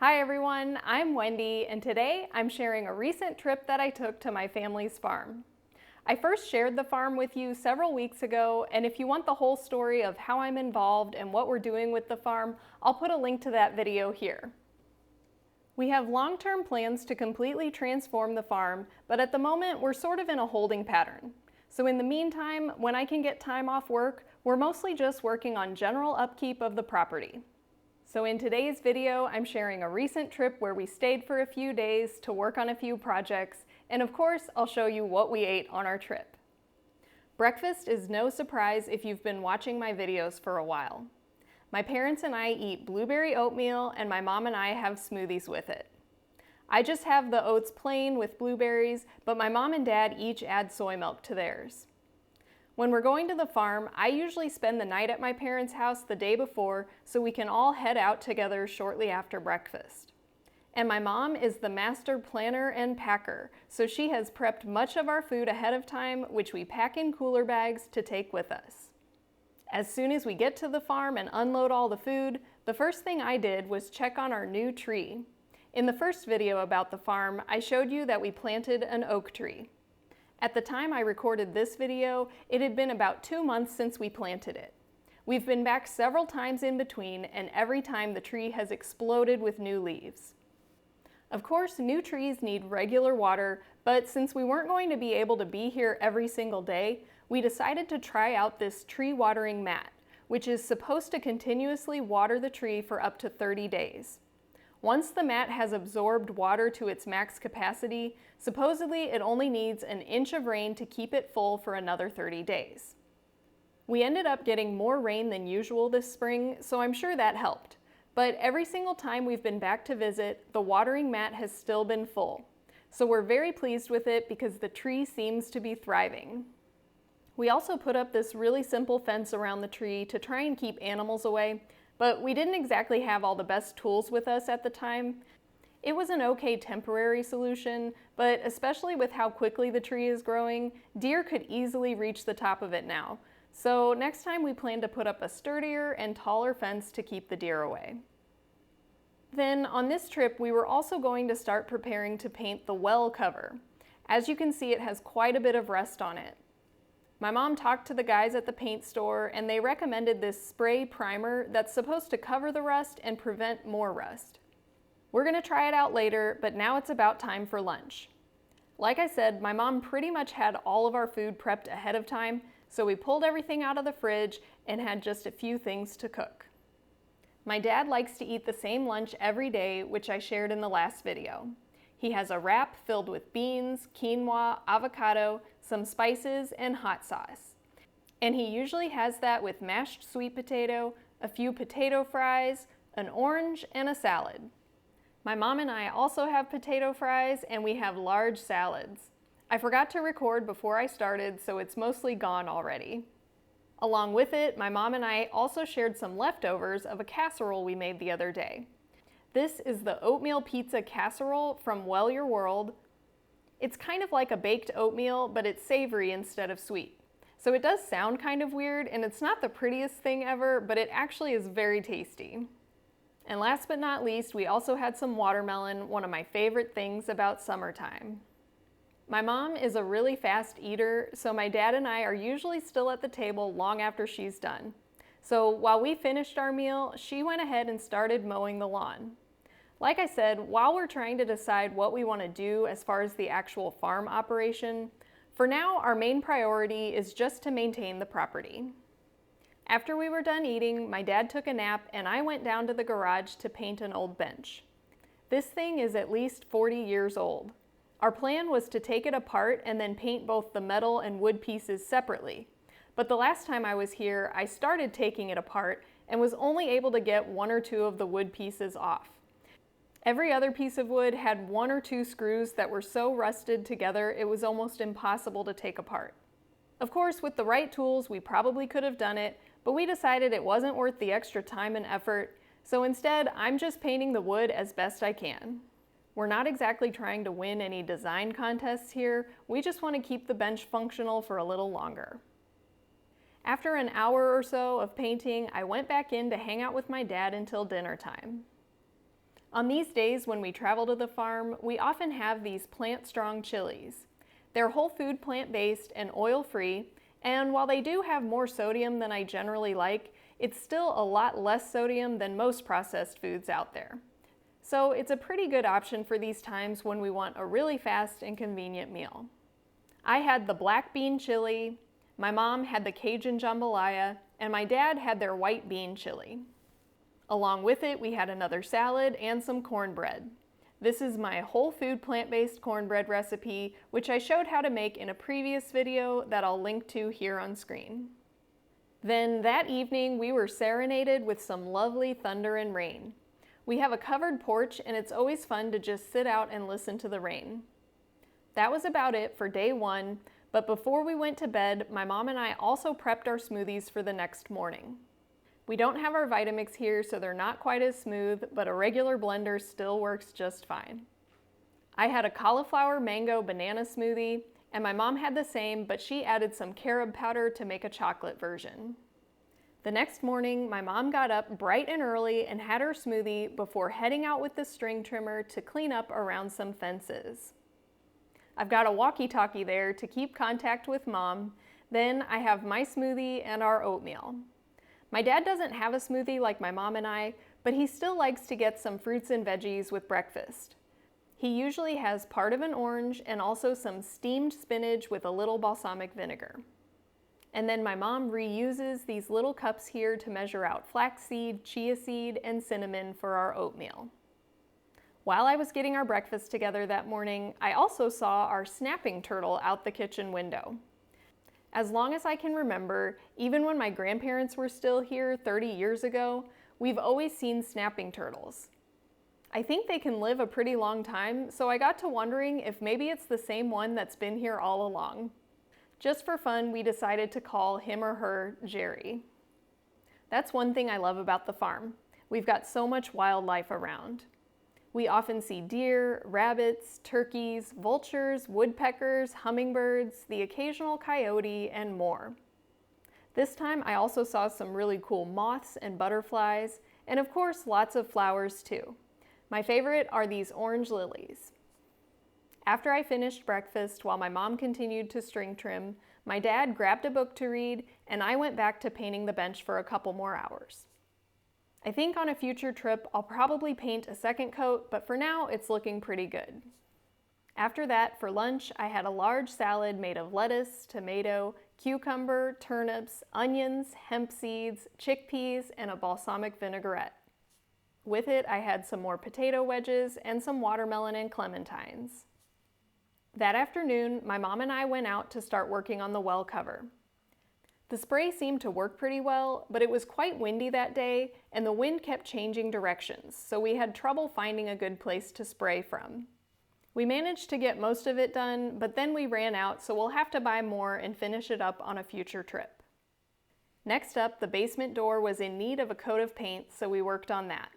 Hi everyone, I'm Wendy, and today I'm sharing a recent trip that I took to my family's farm. I first shared the farm with you several weeks ago, and if you want the whole story of how I'm involved and what we're doing with the farm, I'll put a link to that video here. We have long-term plans to completely transform the farm, but at the moment we're sort of in a holding pattern. So in the meantime, when I can get time off work, we're mostly just working on general upkeep of the property. So in today's video, I'm sharing a recent trip where we stayed for a few days to work on a few projects, and of course, I'll show you what we ate on our trip. Breakfast is no surprise if you've been watching my videos for a while. My parents and I eat blueberry oatmeal, and my mom and I have smoothies with it. I just have the oats plain with blueberries, but my mom and dad each add soy milk to theirs. When we're going to the farm, I usually spend the night at my parents' house the day before so we can all head out together shortly after breakfast. And my mom is the master planner and packer, so she has prepped much of our food ahead of time, which we pack in cooler bags to take with us. As soon as we get to the farm and unload all the food, the first thing I did was check on our new tree. In the first video about the farm, I showed you that we planted an oak tree. At the time I recorded this video, it had been about 2 months since we planted it. We've been back several times in between, and every time the tree has exploded with new leaves. Of course, new trees need regular water, but since we weren't going to be able to be here every single day, we decided to try out this tree watering mat, which is supposed to continuously water the tree for up to 30 days. Once the mat has absorbed water to its max capacity, supposedly it only needs an inch of rain to keep it full for another 30 days. We ended up getting more rain than usual this spring, so I'm sure that helped. But every single time we've been back to visit, the watering mat has still been full. So we're very pleased with it because the tree seems to be thriving. We also put up this really simple fence around the tree to try and keep animals away, but we didn't exactly have all the best tools with us at the time. It was an okay temporary solution, but especially with how quickly the tree is growing, deer could easily reach the top of it now. So next time we plan to put up a sturdier and taller fence to keep the deer away. Then on this trip, we were also going to start preparing to paint the well cover. As you can see, it has quite a bit of rust on it. My mom talked to the guys at the paint store, and they recommended this spray primer that's supposed to cover the rust and prevent more rust. We're going to try it out later, but now it's about time for lunch. Like I said, my mom pretty much had all of our food prepped ahead of time, so we pulled everything out of the fridge and had just a few things to cook. My dad likes to eat the same lunch every day, which I shared in the last video. He has a wrap filled with beans, quinoa, avocado, some spices, and hot sauce. And he usually has that with mashed sweet potato, a few potato fries, an orange, and a salad. My mom and I also have potato fries, and we have large salads. I forgot to record before I started, so it's mostly gone already. Along with it, my mom and I also shared some leftovers of a casserole we made the other day. This is the oatmeal pizza casserole from Well Your World. It's kind of like a baked oatmeal, but it's savory instead of sweet. So it does sound kind of weird, and it's not the prettiest thing ever, but it actually is very tasty. And last but not least, we also had some watermelon, one of my favorite things about summertime. My mom is a really fast eater, so my dad and I are usually still at the table long after she's done. So while we finished our meal, she went ahead and started mowing the lawn. Like I said, while we're trying to decide what we want to do as far as the actual farm operation, for now our main priority is just to maintain the property. After we were done eating, my dad took a nap and I went down to the garage to paint an old bench. This thing is at least 40 years old. Our plan was to take it apart and then paint both the metal and wood pieces separately. But the last time I was here, I started taking it apart and was only able to get 1 or 2 of the wood pieces off. Every other piece of wood had 1 or 2 screws that were so rusted together it was almost impossible to take apart. Of course, with the right tools, we probably could have done it, but we decided it wasn't worth the extra time and effort, so instead, I'm just painting the wood as best I can. We're not exactly trying to win any design contests here, we just want to keep the bench functional for a little longer. After an hour or so of painting, I went back in to hang out with my dad until dinner time. On these days when we travel to the farm, we often have these plant-strong chilies. They're whole food plant-based and oil-free, and while they do have more sodium than I generally like, it's still a lot less sodium than most processed foods out there. So it's a pretty good option for these times when we want a really fast and convenient meal. I had the black bean chili, my mom had the Cajun jambalaya, and my dad had their white bean chili. Along with it, we had another salad and some cornbread. This is my whole food plant-based cornbread recipe, which I showed how to make in a previous video that I'll link to here on screen. Then that evening, we were serenaded with some lovely thunder and rain. We have a covered porch and it's always fun to just sit out and listen to the rain. That was about it for day one, but before we went to bed, my mom and I also prepped our smoothies for the next morning. We don't have our Vitamix here, so they're not quite as smooth, but a regular blender still works just fine. I had a cauliflower mango banana smoothie, and my mom had the same, but she added some carob powder to make a chocolate version. The next morning, my mom got up bright and early and had her smoothie before heading out with the string trimmer to clean up around some fences. I've got a walkie-talkie there to keep contact with Mom. Then I have my smoothie and our oatmeal. My dad doesn't have a smoothie like my mom and I, but he still likes to get some fruits and veggies with breakfast. He usually has part of an orange and also some steamed spinach with a little balsamic vinegar. And then my mom reuses these little cups here to measure out flaxseed, chia seed, and cinnamon for our oatmeal. While I was getting our breakfast together that morning, I also saw our snapping turtle out the kitchen window. As long as I can remember, even when my grandparents were still here 30 years ago, we've always seen snapping turtles. I think they can live a pretty long time, so I got to wondering if maybe it's the same one that's been here all along. Just for fun, we decided to call him or her Jerry. That's one thing I love about the farm. We've got so much wildlife around. We often see deer, rabbits, turkeys, vultures, woodpeckers, hummingbirds, the occasional coyote, and more. This time I also saw some really cool moths and butterflies, and of course lots of flowers too. My favorite are these orange lilies. After I finished breakfast while my mom continued to string trim, my dad grabbed a book to read, and I went back to painting the bench for a couple more hours. I think on a future trip, I'll probably paint a second coat, but for now, it's looking pretty good. After that, for lunch, I had a large salad made of lettuce, tomato, cucumber, turnips, onions, hemp seeds, chickpeas, and a balsamic vinaigrette. With it, I had some more potato wedges and some watermelon and clementines. That afternoon, my mom and I went out to start working on the well cover. The spray seemed to work pretty well, but it was quite windy that day, and the wind kept changing directions, so we had trouble finding a good place to spray from. We managed to get most of it done, but then we ran out, so we'll have to buy more and finish it up on a future trip. Next up, the basement door was in need of a coat of paint, so we worked on that.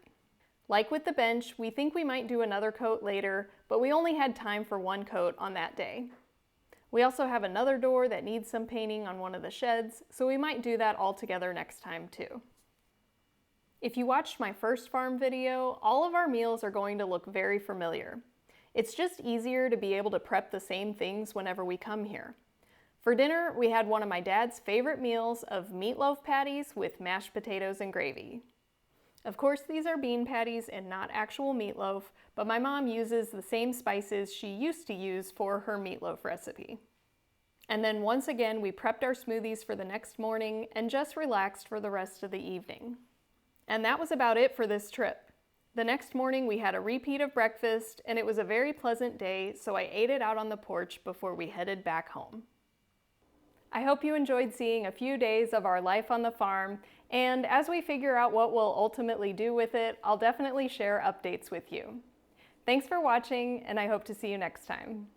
Like with the bench, we think we might do another coat later, but we only had time for one coat on that day. We also have another door that needs some painting on one of the sheds, so we might do that all together next time too. If you watched my first farm video, all of our meals are going to look very familiar. It's just easier to be able to prep the same things whenever we come here. For dinner, we had one of my dad's favorite meals of meatloaf patties with mashed potatoes and gravy. Of course, these are bean patties and not actual meatloaf, but my mom uses the same spices she used to use for her meatloaf recipe. And then once again, we prepped our smoothies for the next morning and just relaxed for the rest of the evening. And that was about it for this trip. The next morning, we had a repeat of breakfast, and it was a very pleasant day, so I ate it out on the porch before we headed back home. I hope you enjoyed seeing a few days of our life on the farm, and as we figure out what we'll ultimately do with it, I'll definitely share updates with you. Thanks for watching, and I hope to see you next time.